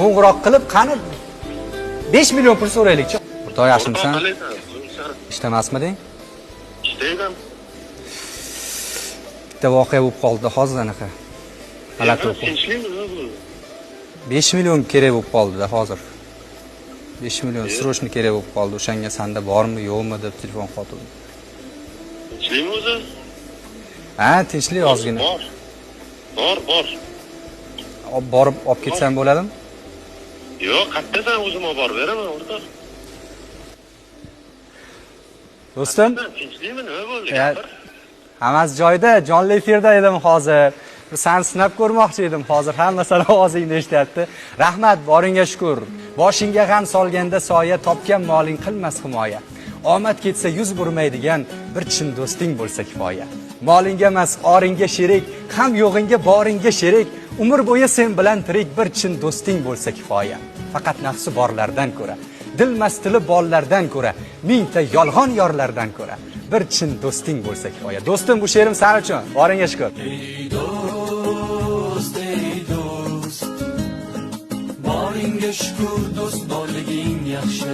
Qo'ng'iroq qilib, qani 5 million pul so'raylikchi. O'rtoq yaxshimisan? Ishdamasmiding? Ishdayman. Bitta voqea bo'lib qoldi hozir anaqa. G'alati o'qib. Tinchlikmi? 5 million kerak bo'lib qoldi-da hozir. 5 million srochni kerak bo'lib qoldi. O'shanga senda bormi, yo'qmi deb telefon qildim. Tinchlikmi o'zi? Ha, tinchlik ozgina. Bor. Borib olib ketsam bo'ladimi? Yo'q, qayerdan o'zim olib borib beraman, o'rtoq. Do'stim, Tinchlikmi? Nima bo'ldi? hammasi joyida, jonli efirda edim hozir. Seni sinab ko'rmoqchi edim hozir. Hammasini ovozingni eshityapti. Rahmat, boringga shukr. Boshingga g'am solganda soya topgan moling qilmas himoya. Omad ketsa yuz burmaydigan bir chin do'sting bo'lsa kifoya. Molingga emas, oringga sherik, ham yo'g'ingga boringga sherik. Umr bo'yi sen bilan tirik bir chin do'sting bo'lsa kifoya. Faqat nafsi borlardan ko'ra, dil mastili bollardan ko'ra, mingta yolg'on yorlardan ko'ra bir chin do'sting bo'lsa kifoya. Do'stim, bu she'rim sen uchun. Boringga shukr. Ey do'st, boringga shukr, do'st borliging yaxshi.